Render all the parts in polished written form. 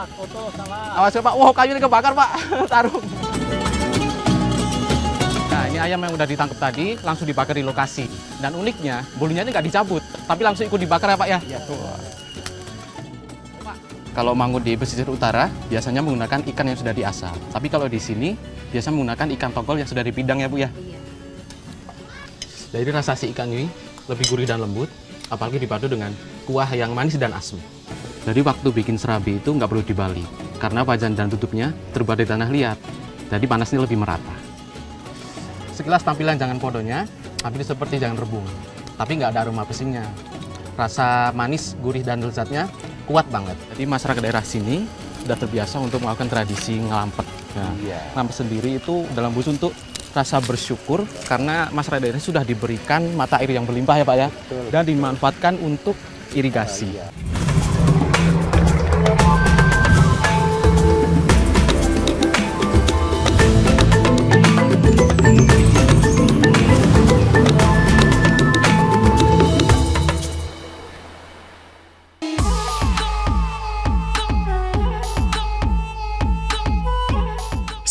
Awas ya Pak, wow kayunya kebakar Pak, sarung. Nah ini ayam yang udah ditangkap tadi langsung dibakar di lokasi. Dan uniknya bulunya ini nggak dicabut, tapi langsung ikut dibakar ya Pak ya? Iya. Kalau mangut di pesisir utara biasanya menggunakan ikan yang sudah diasap. Tapi kalau di sini biasa menggunakan ikan tongkol yang sudah dipidang ya Bu ya? Iya. Jadi rasa si ikan ini lebih gurih dan lembut, apalagi dipadu dengan kuah yang manis dan asam. Jadi waktu bikin serabi itu nggak perlu dibalik, karena wajan dan tutupnya terbuat dari tanah liat, jadi panasnya lebih merata. Sekilas tampilan jangan podonya, hampir seperti jangan rebung, tapi nggak ada aroma pesingnya. Rasa manis, gurih, dan lezatnya kuat banget. Jadi masyarakat daerah sini sudah terbiasa untuk melakukan tradisi ngelampet. Nah, ngelampet sendiri itu dalam bahasa untuk rasa bersyukur karena masyarakat daerah sudah diberikan mata air yang berlimpah ya Pak ya, dan dimanfaatkan untuk irigasi.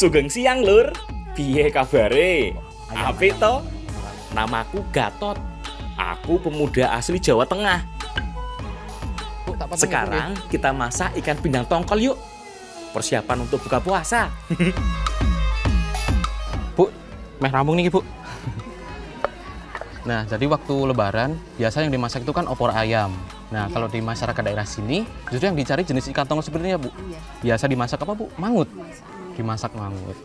Sugeng siang lur, piye kabare? Apik to? Namaku Gatot. Aku pemuda asli Jawa Tengah. Sekarang kita masak ikan pindang tongkol yuk. Persiapan untuk buka puasa. Bu, meh rampung nih Bu. Nah, jadi waktu Lebaran biasa yang dimasak itu kan opor ayam. Nah, kalau di masyarakat daerah sini justru yang dicari jenis ikan tongkol seperti ini ya Bu. Biasa dimasak apa Bu? Mangut. Dimasak mangut.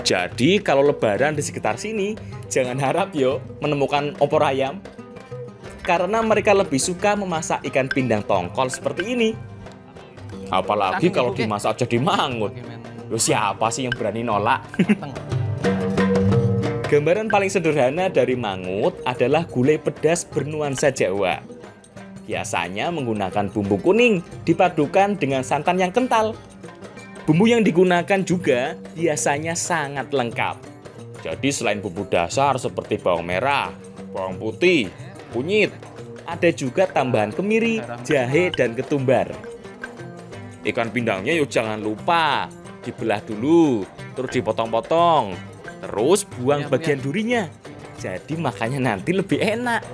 Jadi kalau Lebaran di sekitar sini, jangan harap yo menemukan opor ayam. Karena mereka lebih suka memasak ikan pindang tongkol seperti ini. Apalagi kalau dimasak jadi mangut. Loh, siapa sih yang berani nolak? Gambaran paling sederhana dari mangut adalah gulai pedas bernuansa Jawa. Biasanya menggunakan bumbu kuning dipadukan dengan santan yang kental. Bumbu yang digunakan juga biasanya sangat lengkap. Jadi selain bumbu dasar seperti bawang merah, bawang putih, kunyit, ada juga tambahan kemiri, jahe, dan ketumbar. Ikan pindangnya yuk jangan lupa dibelah dulu, terus dipotong-potong, terus buang bagian durinya. Jadi makannya nanti lebih enak.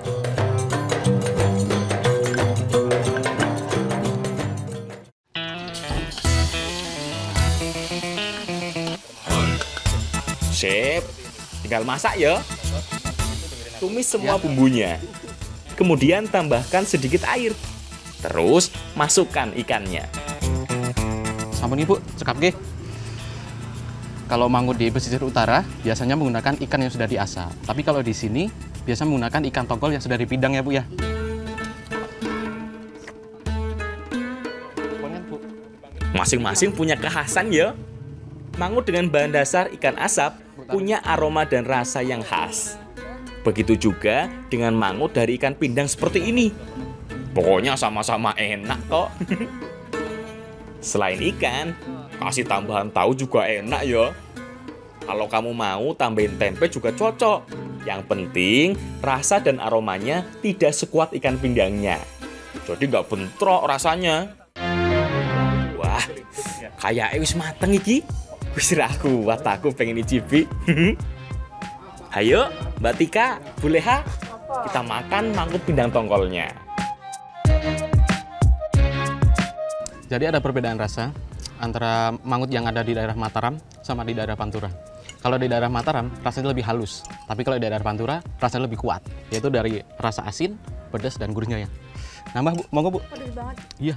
Sip, tinggal masak ya. Tumis semua bumbunya. Kemudian tambahkan sedikit air. Terus masukkan ikannya. Sampun Ibu, cekap nggih. Kalau mangut di pesisir utara biasanya menggunakan ikan yang sudah diasap. Tapi kalau di sini biasa menggunakan ikan tongkol yang sudah dipidang ya Bu ya. Masing-masing punya kekhasan ya. Mangut dengan bahan dasar ikan asap punya aroma dan rasa yang khas. Begitu juga dengan mangut dari ikan pindang seperti ini. Pokoknya sama-sama enak kok. Selain ikan, kasih tambahan tahu juga enak ya. Kalau kamu mau tambahin tempe juga cocok. Yang penting rasa dan aromanya tidak sekuat ikan pindangnya. Jadi nggak bentrok rasanya. Wah, kayak wis mateng iki. Wis kuat aku pengen icipi. Ayo, Mbak Tika, Bu Leha, kita makan mangut pindang tongkolnya. Jadi ada perbedaan rasa antara mangut yang ada di daerah Mataram sama di daerah Pantura. Kalau di daerah Mataram rasanya lebih halus, tapi kalau di daerah Pantura rasanya lebih kuat, yaitu dari rasa asin, pedas, dan gurihnya ya. Nambah Bu, monggo Bu. Pedas banget. Iya.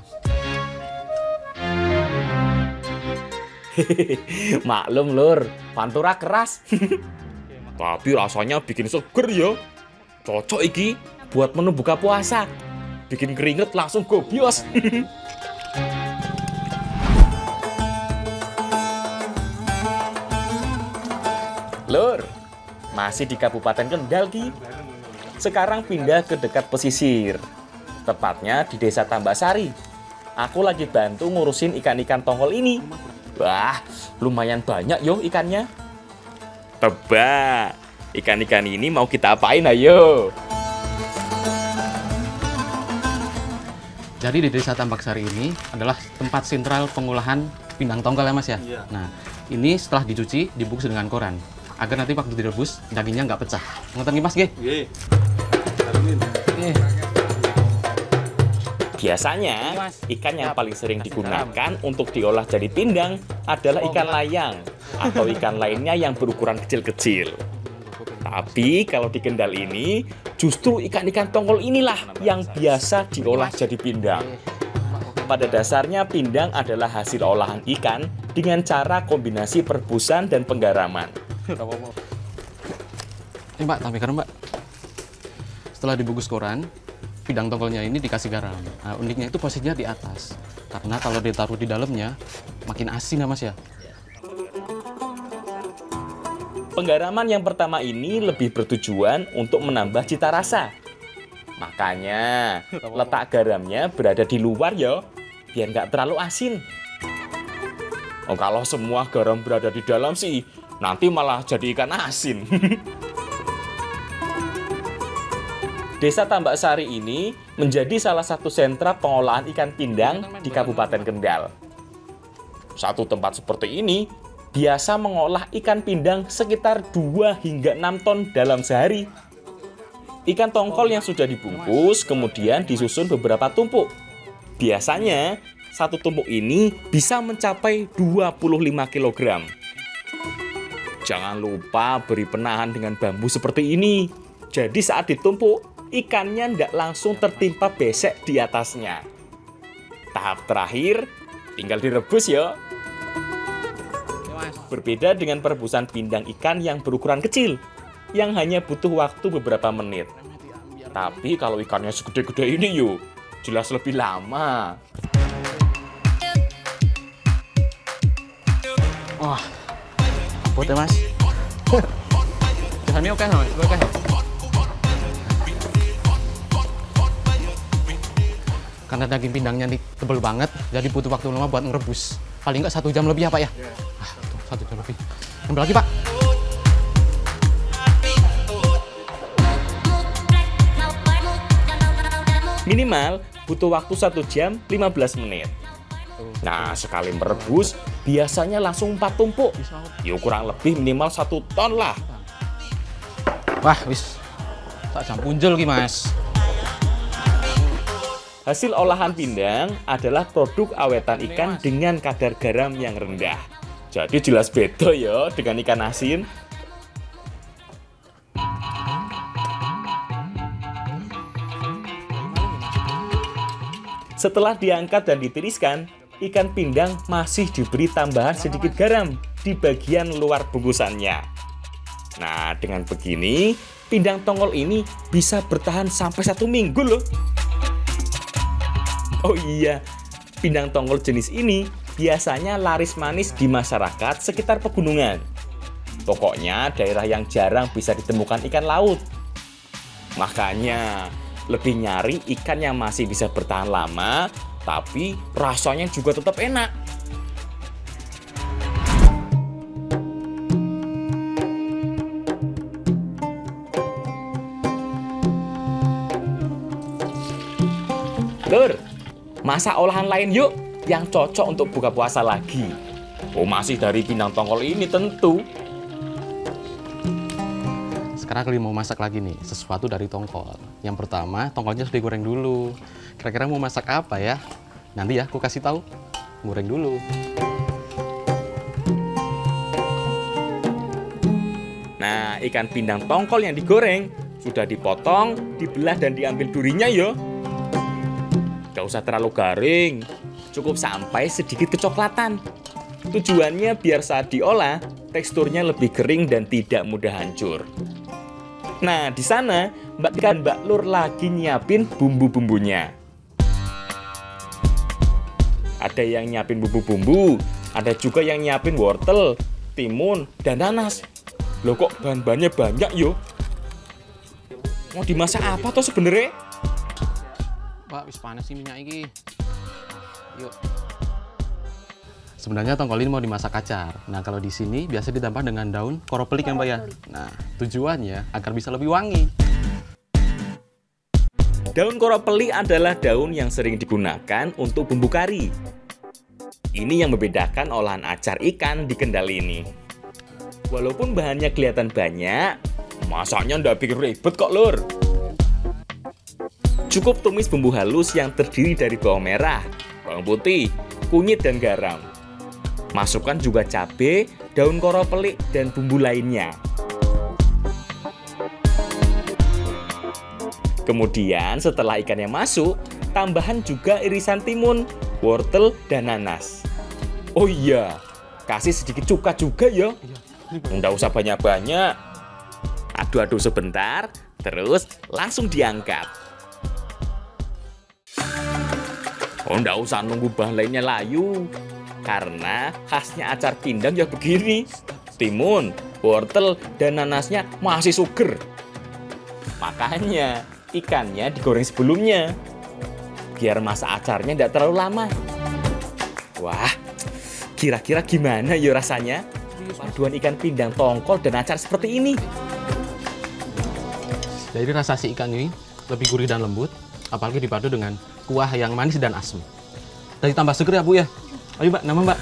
Maklum lur, Pantura keras. Tapi rasanya bikin seger ya. Cocok iki buat menu buka puasa. Bikin keringet langsung gobios. Lur, masih di Kabupaten Kendal Ki. Sekarang pindah ke dekat pesisir. Tepatnya di Desa Tambasari. Aku lagi bantu ngurusin ikan-ikan tongkol ini. Wah, lumayan banyak yo ikannya. Tebak, ikan-ikan ini mau kita apain ayo? Jadi di Desa Tambaksari ini adalah tempat sentral pengolahan pindang tongkol ya Mas ya? Iya. Nah, ini setelah dicuci, dibungkus dengan koran. Agar nanti waktu direbus, dagingnya nggak pecah. Ngoten Mas, nggih? Nggih. Biasanya, ikan yang paling sering digunakan untuk diolah jadi pindang adalah ikan layang atau ikan lainnya yang berukuran kecil-kecil. Tapi kalau di Kendal ini, justru ikan-ikan tongkol inilah yang biasa diolah jadi pindang. Pada dasarnya, pindang adalah hasil olahan ikan dengan cara kombinasi perebusan dan penggaraman. Ini Mbak, tambah garam Mbak. Setelah dibungkus koran, pindang tongkolnya ini dikasih garam. Nah, uniknya itu posisinya di atas. Karena kalau ditaruh di dalamnya, makin asin ya Mas ya? Penggaraman yang pertama ini lebih bertujuan untuk menambah cita rasa. Makanya, letak garamnya berada di luar ya, biar nggak terlalu asin. Oh, kalau semua garam berada di dalam sih, nanti malah jadi ikan asin. Desa Tambaksari ini menjadi salah satu sentra pengolahan ikan pindang di Kabupaten Kendal. Satu tempat seperti ini biasa mengolah ikan pindang sekitar 2 hingga 6 ton dalam sehari. Ikan tongkol yang sudah dibungkus kemudian disusun beberapa tumpuk. Biasanya, satu tumpuk ini bisa mencapai 25 kg. Jangan lupa beri penahan dengan bambu seperti ini. Jadi saat ditumpuk, ikannya tidak langsung tertimpa besek di atasnya. Tahap terakhir, tinggal direbus ya. Berbeda dengan perebusan pindang ikan yang berukuran kecil, yang hanya butuh waktu beberapa menit. Tapi kalau ikannya segede-gede ini yuk, jelas lebih lama. Wah, buat ya Mas. Kesannya oke Mas, oke. Karena daging pindangnya ini tebel banget, jadi butuh waktu lama buat ngerebus. Paling nggak 1 jam lebih ya Pak ya? Tuh, 1 jam lebih. Ambil lagi Pak. Minimal butuh waktu 1 jam 15 menit. Nah, sekali merebus biasanya langsung 4 tumpuk. Yuk kurang lebih minimal 1 ton lah. Wah, wis. Tak jam punjul ki Mas. Hasil olahan pindang adalah produk awetan ikan dengan kadar garam yang rendah. Jadi jelas beda ya dengan ikan asin. Setelah diangkat dan ditiriskan, ikan pindang masih diberi tambahan sedikit garam di bagian luar bungkusannya. Nah, dengan begini, pindang tongkol ini bisa bertahan sampai 1 minggu loh. Oh iya, pindang tongkol jenis ini biasanya laris manis di masyarakat sekitar pegunungan. Pokoknya daerah yang jarang bisa ditemukan ikan laut. Makanya, lebih nyari ikan yang masih bisa bertahan lama, tapi rasanya juga tetap enak. Lur, masak olahan lain yuk yang cocok untuk buka puasa lagi. Oh, masih dari pindang tongkol ini tentu. Sekarang kalian mau masak lagi nih, sesuatu dari tongkol. Yang pertama, tongkolnya sudah digoreng dulu. Kira-kira mau masak apa ya? Nanti ya, aku kasih tahu. Goreng dulu. Nah, ikan pindang tongkol yang digoreng sudah dipotong, dibelah dan diambil durinya yo. Gak usah terlalu garing, cukup sampai sedikit kecoklatan. Tujuannya biar saat diolah, teksturnya lebih kering dan tidak mudah hancur. Nah, di sana Mbak Tika dan Mbak Lur lagi nyiapin bumbu-bumbunya. Ada yang nyiapin bumbu-bumbu, ada juga yang nyiapin wortel, timun, dan nanas. Loh kok bahan-bahannya banyak yo? Mau dimasak apa toh sebenarnya? Pak, wis panas sih minyak ini. Yuk. Sebenarnya tongkol ini mau dimasak acar. Nah, kalau di sini biasa ditambah dengan daun koropelik kan, Pak ya. Nah, tujuannya agar bisa lebih wangi. Daun koropeli adalah daun yang sering digunakan untuk bumbu kari. Ini yang membedakan olahan acar ikan di Kendal ini. Walaupun bahannya kelihatan banyak, masaknya ndak bikin ribet kok lur. Cukup tumis bumbu halus yang terdiri dari bawang merah, bawang putih, kunyit dan garam. Masukkan juga cabai, daun koropeli dan bumbu lainnya. Kemudian setelah ikannya masuk, tambahan juga irisan timun, wortel dan nanas. Oh iya, kasih sedikit cuka juga ya. Nggak usah banyak-banyak. Aduk-aduk sebentar, terus langsung diangkat. Oh, nggak usah nunggu bahan lainnya layu. Karena khasnya acar pindang ya begini. Timun, wortel, dan nanasnya masih seger. Makanya ikannya digoreng sebelumnya. Biar masa acarnya nggak terlalu lama. Wah, kira-kira gimana ya rasanya? Paduan ikan pindang tongkol dan acar seperti ini. Jadi rasa si ikan ini lebih gurih dan lembut, apalagi dipadu dengan kuah yang manis dan asam. Dan ditambah seger ya Bu ya. Ayo Mbak, nama Mbak.